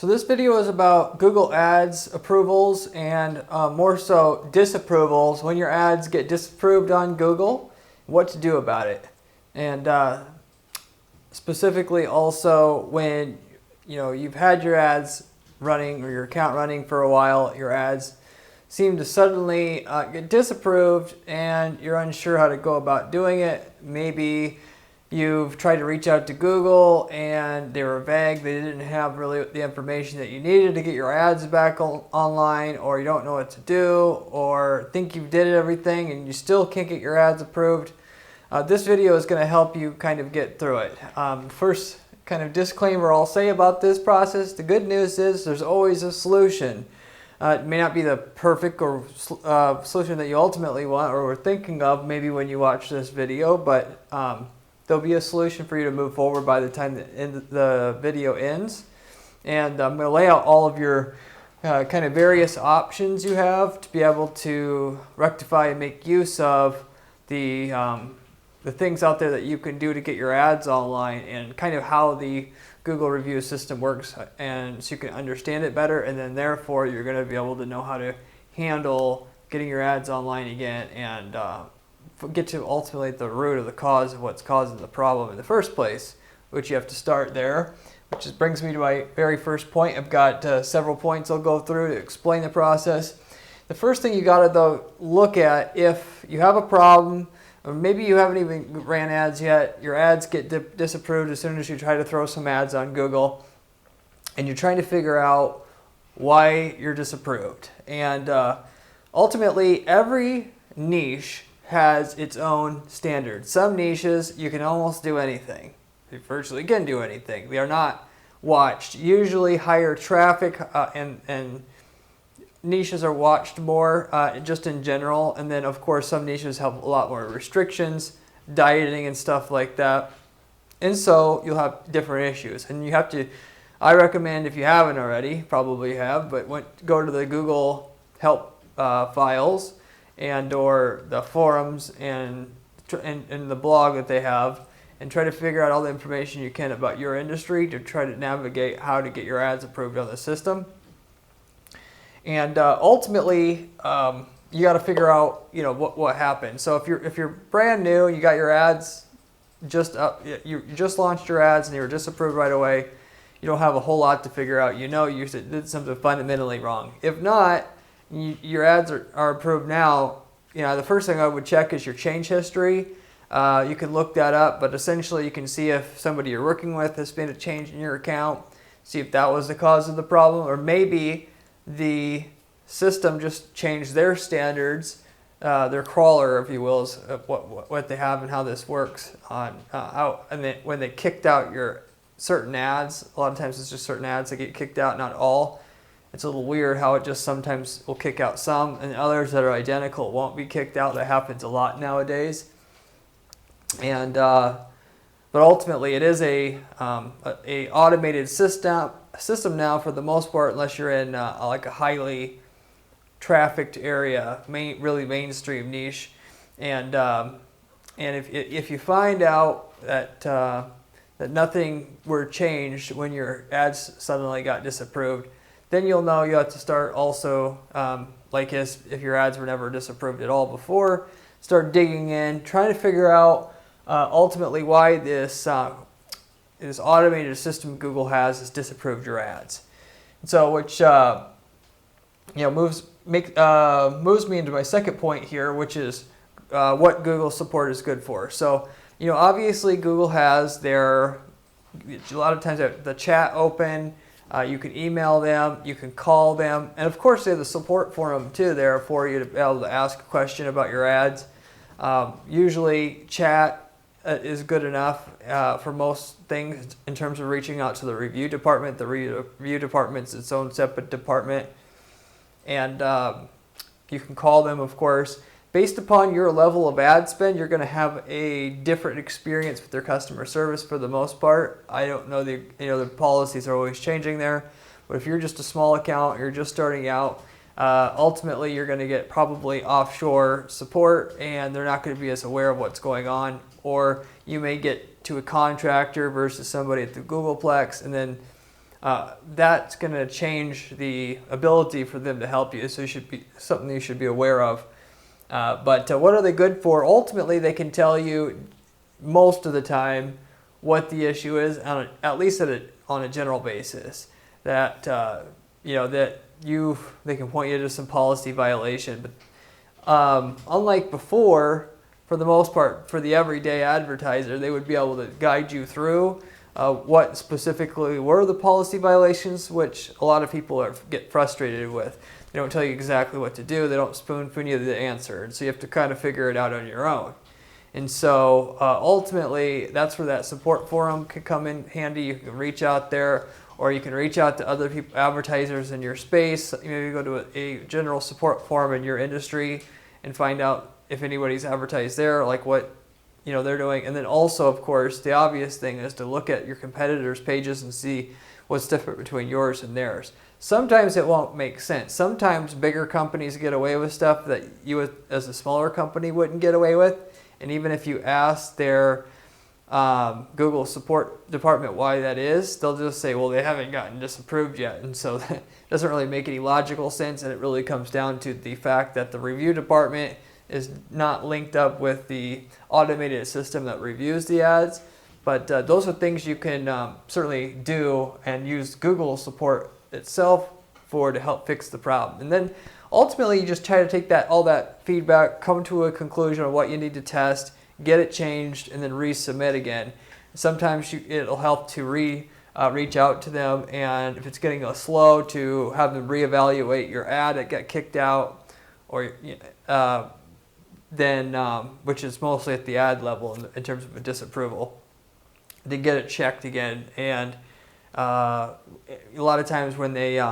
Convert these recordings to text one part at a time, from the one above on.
So this video is about Google Ads approvals and more so disapprovals when your ads get disapproved on Google, what to do about it. And specifically also when you've had your ads running or your account running for a while, your ads seem to suddenly get disapproved and you're unsure how to go about doing it. Maybe you've tried to reach out to Google and they were vague. They didn't have really the information that you needed to get your ads back online, or you don't know what to do, or think you did everything and you still can't get your ads approved. This video is going to help you kind of get through it. First kind of disclaimer I'll say about this process, the good news is there's always a solution. It may not be the perfect or solution that you ultimately want or were thinking of maybe when you watch this video, but there'll be a solution for you to move forward by the time the video ends. And I'm going to lay out all of your kind of various options you have to be able to rectify and make use of the things out there that you can do to get your ads online, and kind of how the Google review system works, and so you can understand it better, and then therefore you're going to be able to know how to handle getting your ads online again and get to ultimately the root of the cause of what's causing the problem in the first place, which you have to start there, which just brings me to my very first point. I've got several points I'll go through to explain the process. The first thing you got to though look at, if you have a problem, or maybe you haven't even ran ads yet, your ads get disapproved as soon as you try to throw some ads on Google, and you're trying to figure out why you're disapproved. And ultimately, every niche has its own standards. Some niches, you can almost do anything. You virtually can do anything. They are not watched. Usually higher traffic and niches are watched more just in general, and then of course some niches have a lot more restrictions, dieting and stuff like that, and so you'll have different issues. And you have to, I recommend, if you haven't already, probably have, but go to the Google help files and or the forums and the blog that they have, and try to figure out all the information you can about your industry to try to navigate how to get your ads approved on the system. And ultimately, you got to figure out, what happened. So if you're brand new, you got your ads just up, you just launched your ads and you were disapproved right away, you don't have a whole lot to figure out. You did something fundamentally wrong. If not, your ads are approved now. The first thing I would check is your change history. You can look that up, but essentially you can see if somebody you're working with has made a change in your account, see if that was the cause of the problem, or maybe the system just changed their standards, their crawler, if you will, is what they have and how this works on when they kicked out your certain ads. A lot of times it's just certain ads that get kicked out, not all. It's a little weird how it just sometimes will kick out some, and others that are identical won't be kicked out. That happens a lot nowadays. And but ultimately it is a automated system now for the most part, unless you're in like a highly trafficked area, really mainstream niche. And if you find out that nothing were changed when your ads suddenly got disapproved, then you'll know you have to start also, if your ads were never disapproved at all before, start digging in, trying to figure out ultimately why this automated system Google has disapproved your ads. And so, which moves me into my second point here, which is what Google support is good for. So, obviously Google has a lot of times the chat open. You can email them, you can call them, and of course they have the support forum too there for you to be able to ask a question about your ads. Usually chat is good enough for most things in terms of reaching out to the review department. The review department's its own separate department, and you can call them, of course. Based upon your level of ad spend, you're going to have a different experience with their customer service for the most part. I don't know, the policies are always changing there, but if you're just a small account, you're just starting out, ultimately you're going to get probably offshore support, and they're not going to be as aware of what's going on. Or you may get to a contractor versus somebody at the Googleplex, and then that's going to change the ability for them to help you. So it should be something you should be aware of. But what are they good for? Ultimately, they can tell you most of the time what the issue is, at least on a general basis. That they can point you to some policy violation. But unlike before, for the most part, for the everyday advertiser, they would be able to guide you through what specifically were the policy violations, which a lot of people get frustrated with. They don't tell you exactly what to do. They don't spoon-feed you the answer. And so you have to kind of figure it out on your own. And so ultimately, that's where that support forum can come in handy. You can reach out there, or you can reach out to other people, advertisers in your space. Maybe go to a general support forum in your industry and find out if anybody's advertised there, like what they're doing. And then also, of course, the obvious thing is to look at your competitors' pages and see what's different between yours and theirs. Sometimes it won't make sense. Sometimes bigger companies get away with stuff that you as a smaller company wouldn't get away with. And even if you ask their Google support department why that is, they'll just say, well, they haven't gotten disapproved yet. And so that doesn't really make any logical sense. And it really comes down to the fact that the review department is not linked up with the automated system that reviews the ads. But those are things you can certainly do and use Google support itself to help fix the problem. And then ultimately you just try to take all that feedback, come to a conclusion of what you need to test, get it changed, and then resubmit again. Sometimes it'll help to reach out to them, and if it's getting slow, to have them reevaluate your ad that got kicked out, or then which is mostly at the ad level in terms of a disapproval, to get it checked again. And a lot of times when they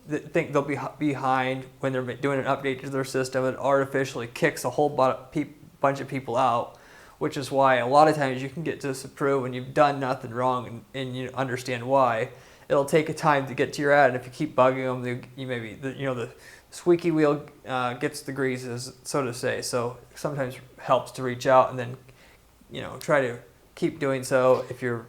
think they'll be behind when they're doing an update to their system, it artificially kicks a whole bunch of people out, which is why a lot of times you can get disapproved when you've done nothing wrong and you understand why. It'll take a time to get to your ad, and if you keep bugging them, the squeaky wheel gets the greases, so to say. So sometimes it helps to reach out and then try to keep doing so. If you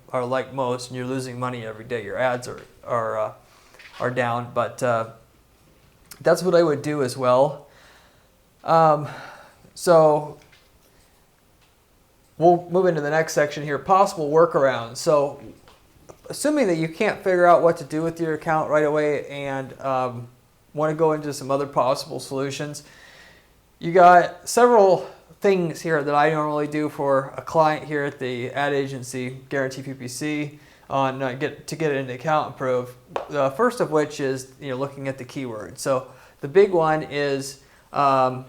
are like most and you're losing money every day, your ads are down. But that's what I would do as well. So we'll move into the next section here, possible workarounds. So assuming that you can't figure out what to do with your account right away and want to go into some other possible solutions, you got several things here that I normally do for a client here at the ad agency, Guarantee PPC, on get an account approved. The first of which is looking at the keywords. So the big one is of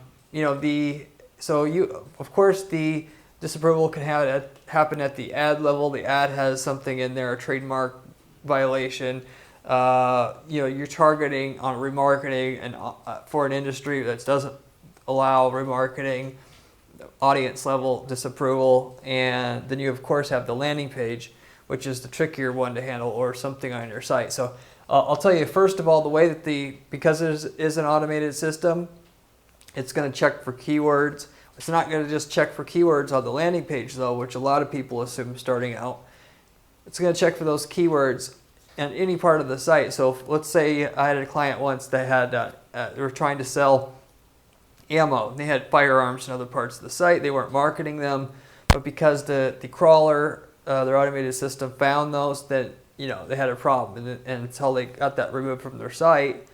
course the disapproval can happen at the ad level. The ad has something in there, a trademark violation. You're targeting on remarketing and for an industry that doesn't allow remarketing, audience level disapproval, and then you of course have the landing page, which is the trickier one to handle, or something on your site. So I'll tell you first of all, the way that because it is an automated system, it's going to check for keywords. It's not going to just check for keywords on the landing page though, which a lot of people assume starting out. It's going to check for those keywords in any part of the site. So let's say I had a client once that had they were trying to sell ammo. They had firearms in other parts of the site. They weren't marketing them, but because the crawler, their automated system, found those, that they had a problem, and until they got that removed from their site,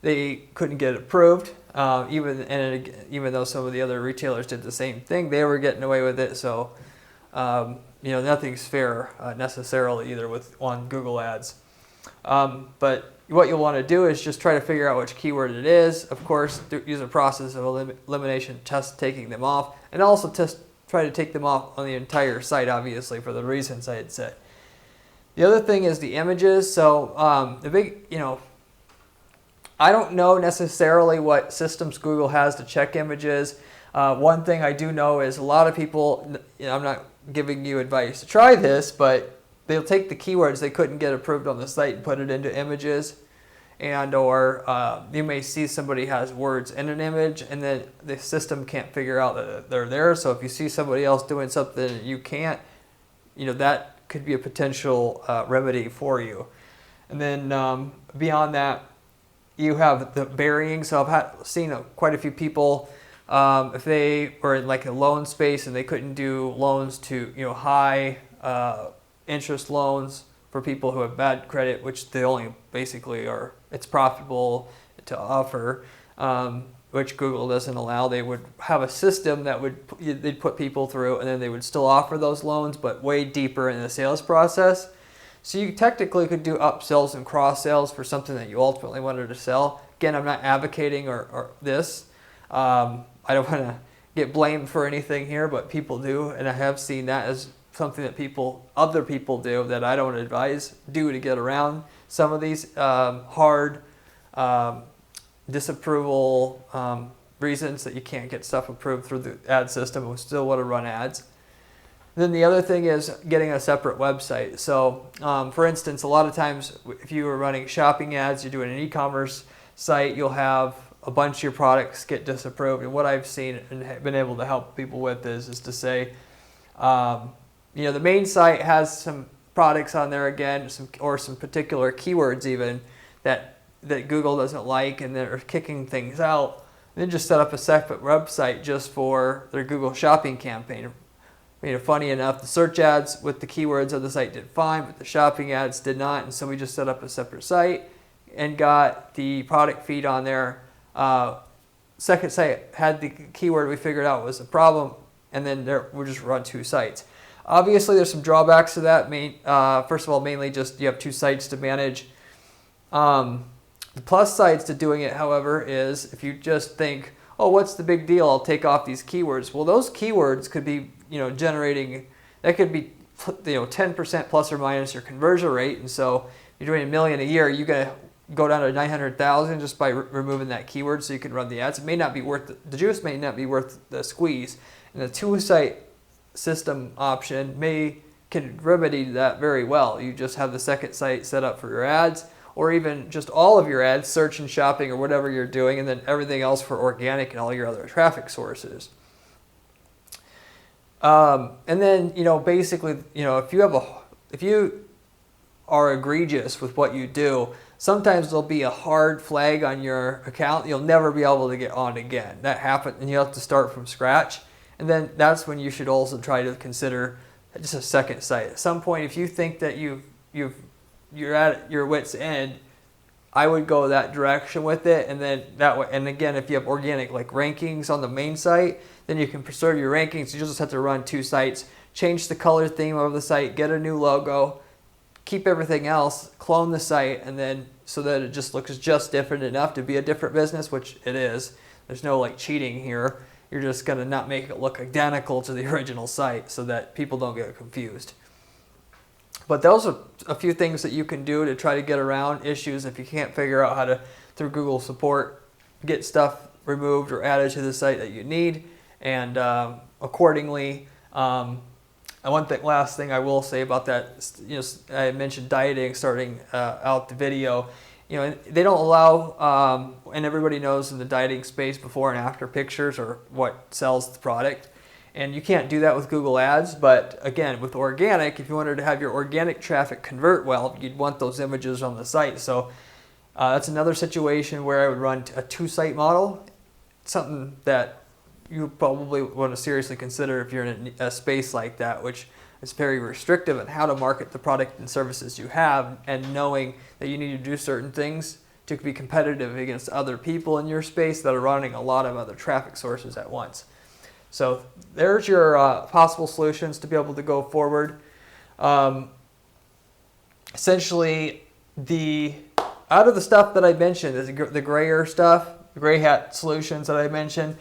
they couldn't get it approved. Even though some of the other retailers did the same thing, they were getting away with it. So nothing's fair necessarily either on Google Ads. But what you'll want to do is just try to figure out which keyword it is. Of course, use a process of elimination, test taking them off, and also try to take them off on the entire site, obviously, for the reasons I had said. The other thing is the images. So I don't know necessarily what systems Google has to check images. One thing I do know is a lot of people, I'm not giving you advice to try this, but they'll take the keywords they couldn't get approved on the site and put it into images. Or you may see somebody has words in an image, and then the system can't figure out that they're there. So if you see somebody else doing something that you can't, that could be a potential remedy for you. And then beyond that, you have the varying. So I've seen quite a few people, if they were in like a loan space and they couldn't do loans to high interest loans for people who have bad credit, which they only basically are, it's profitable to offer, which Google doesn't allow. They would have a system that they'd put people through, and then they would still offer those loans, but way deeper in the sales process. So you technically could do upsells and cross sales for something that you ultimately wanted to sell. Again, I'm not advocating or this. I don't want to get blamed for anything here, but people do, and I have seen that as something that other people do that I don't advise to get around some of these hard disapproval reasons that you can't get stuff approved through the ad system and still want to run ads. Then the other thing is getting a separate website. So for instance, a lot of times if you were running shopping ads, you're doing an e-commerce site, you'll have a bunch of your products get disapproved. And what I've seen and been able to help people with is to say, the main site has some products on there again, some particular keywords even that Google doesn't like, and they're kicking things out. Then just set up a separate website just for their Google shopping campaign. Funny enough, the search ads with the keywords of the site did fine, but the shopping ads did not, and so we just set up a separate site and got the product feed on there. Second site had the keyword we figured out was a problem, and then we'll just run 2 sites. Obviously, there's some drawbacks to that. First of all, mainly just you have 2 sites to manage. The plus sides to doing it, however, is if you just think, oh, what's the big deal? I'll take off these keywords. Well, those keywords could be, generating, that could be, 10% plus or minus your conversion rate. And so if you're doing $1 million a year, you're going to go down to 900,000 just by removing that keyword so you can run the ads. It may not be worth the juice may not be worth the squeeze. And the 2-site system option can remedy that very well. You just have the second site set up for your ads, or even just all of your ads, search and shopping or whatever you're doing, and then everything else for organic and all your other traffic sources. And then, basically, if you are egregious with what you do, sometimes there'll be a hard flag on your account. You'll never be able to get on again. That happens, and you have to start from scratch. And then that's when you should also try to consider just a second site. At some point, if you think that you're at your wit's end, I would go that direction with it, and then that way. And again, if you have organic like rankings on the main site, then you can preserve your rankings. You just have to run 2 sites, change the color theme of the site, get a new logo, keep everything else, clone the site, and then so that it just looks just different enough to be a different business, which it is. There's no like cheating here. You're just gonna not make it look identical to the original site so that people don't get confused. But those are a few things that you can do to try to get around issues if you can't figure out how to, through Google support, get stuff removed or added to the site that you need. And accordingly, last thing I will say about that, I mentioned dieting starting out the video. They don't allow, and everybody knows in the dieting space, before and after pictures or what sells the product. And you can't do that with Google Ads, but again, with organic, if you wanted to have your organic traffic convert well, you'd want those images on the site. So that's another situation where I would run a 2-site model, something that you probably want to seriously consider if you're in a space like that, which is very restrictive on how to market the product and services you have, and knowing that you need to do certain things to be competitive against other people in your space that are running a lot of other traffic sources at once. So there's your possible solutions to be able to go forward. Essentially, out of the stuff that I mentioned, the grayer stuff, the gray hat solutions that I mentioned,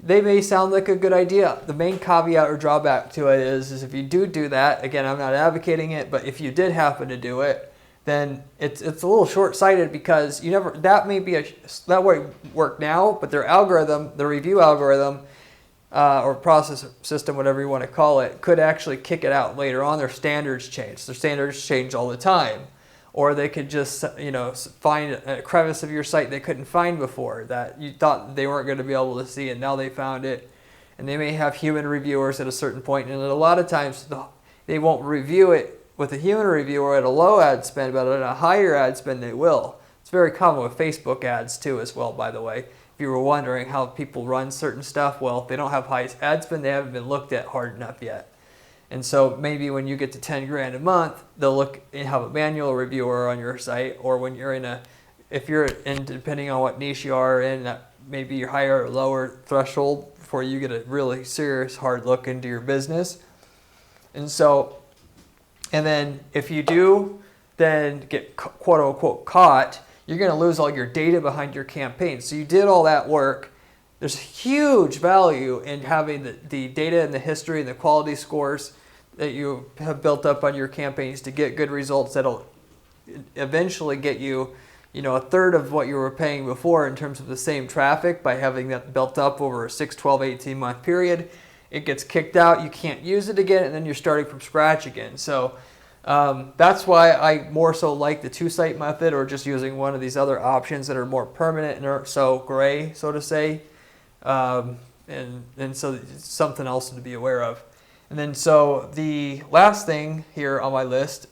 they may sound like a good idea. The main caveat or drawback to it is if you do that, again, I'm not advocating it, but if you did happen to do it, then it's a little short-sighted, because that might work now, but their algorithm, the review algorithm, or process system, whatever you want to call it, could actually kick it out later on. Their standards change. Their standards change all the time. Or they could just, find a crevice of your site they couldn't find before that you thought they weren't going to be able to see, and now they found it. And they may have human reviewers at a certain point, and a lot of times they won't review it with a human reviewer at a low ad spend, but at a higher ad spend they will. It's very common with Facebook ads too as well, by the way. If you were wondering how people run certain stuff, well, if they don't have high ad spend, they haven't been looked at hard enough yet. And so maybe when you get to 10 grand a month, they'll look and have a manual reviewer on your site, or when you're if you're in, depending on what niche you are in, maybe your higher or lower threshold before you get a really serious hard look into your business. And so, and then if you do then get quote unquote caught, you're going to lose all your data behind your campaign. So you did all that work. There's huge value in having the data and the history and the quality scores that you have built up on your campaigns to get good results that'll eventually get you, a third of what you were paying before in terms of the same traffic by having that built up over a 6, 12, 18 month period. It gets kicked out, you can't use it again, and then you're starting from scratch again. So that's why I more so like the two-site method, or just using one of these other options that are more permanent and are so gray, so to say. And so it's something else to be aware of. And then so the last thing here on my list,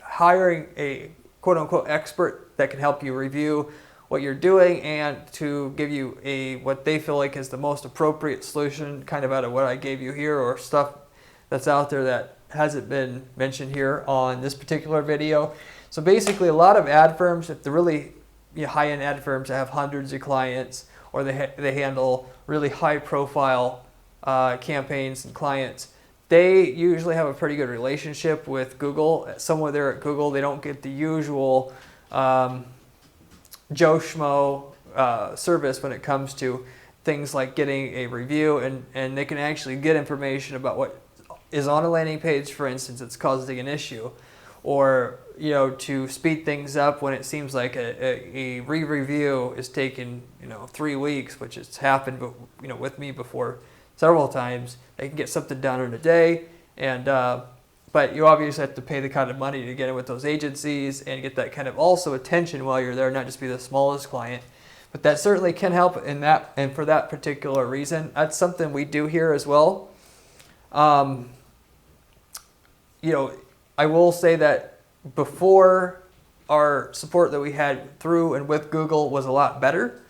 hiring a quote-unquote expert that can help you review what you're doing and to give you what they feel like is the most appropriate solution, kind of out of what I gave you here, or stuff that's out there that hasn't been mentioned here on this particular video. So basically, a lot of ad firms, if they're really high-end ad firms that have hundreds of clients, or they handle really high-profile campaigns and clients, they usually have a pretty good relationship with Google. Somewhere there at Google, they don't get the usual Joe Schmo service when it comes to things like getting a review, and they can actually get information about what is on a landing page, for instance, that's causing an issue, or to speed things up when it seems like a re-review is taking 3 weeks, which has happened with me before several times. They can get something done in a day, and but you obviously have to pay the kind of money to get in with those agencies and get that kind of also attention while you're there, not just be the smallest client. But that certainly can help in that, and for that particular reason, that's something we do here as well. I will say that before, our support that we had through and with Google was a lot better.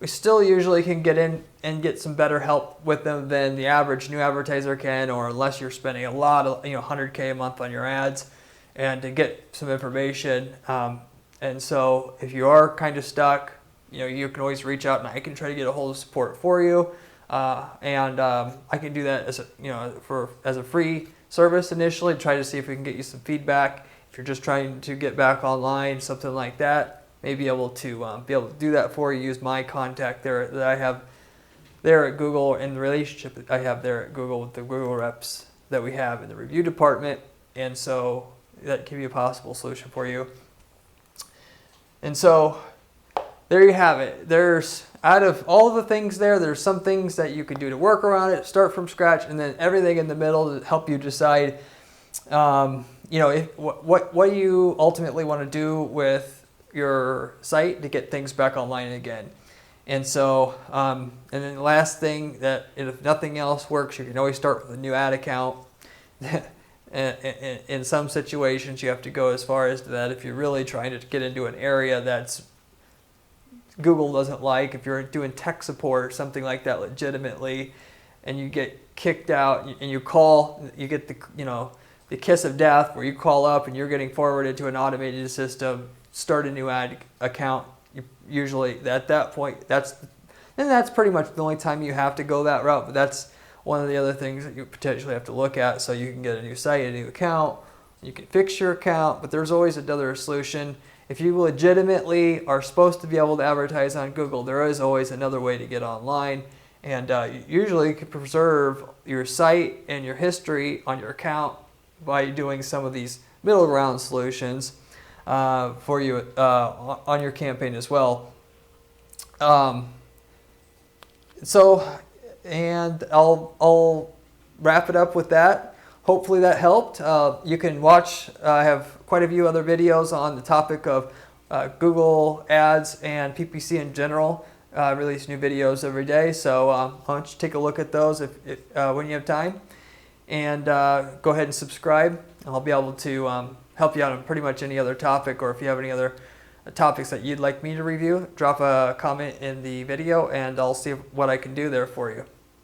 We still usually can get in and get some better help with them than the average new advertiser can, or unless you're spending a lot of, $100K a month on your ads, and to get some information. And so if you are kind of stuck, you can always reach out and I can try to get a hold of support for you. I can do that as a free service initially, try to see if we can get you some feedback. If you're just trying to get back online, something like that, maybe able to do that for you. Use my contact there that I have there at Google, and the relationship that I have there at Google with the Google reps that we have in the review department, and so that can be a possible solution for you. And so there you have it. There's, out of all the things there's some things that you can do to work around it, start from scratch, and then everything in the middle to help you decide, what you ultimately want to do with your site to get things back online again. And so, and then the last thing, that if nothing else works, you can always start with a new ad account. In some situations, you have to go as far as that if you're really trying to get into an area that's Google doesn't like. If you're doing tech support or something like that legitimately, and you get kicked out, and you get the kiss of death where you call up and you're getting forwarded to an automated system, start a new ad account. Usually at that point, that's pretty much the only time you have to go that route. But that's one of the other things that you potentially have to look at, so you can get a new site, a new account. You can fix your account, but there's always another solution. If you legitimately are supposed to be able to advertise on Google, there is always another way to get online. And usually you can preserve your site and your history on your account by doing some of these middle ground solutions for you on your campaign as well. And I'll wrap it up with that. Hopefully that helped. You can watch, I have quite a few other videos on the topic of Google ads and PPC in general. I release new videos every day, so why don't you take a look at those when you have time. And go ahead and subscribe. I'll be able to help you out on pretty much any other topic, or if you have any other topics that you'd like me to review, drop a comment in the video and I'll see what I can do there for you.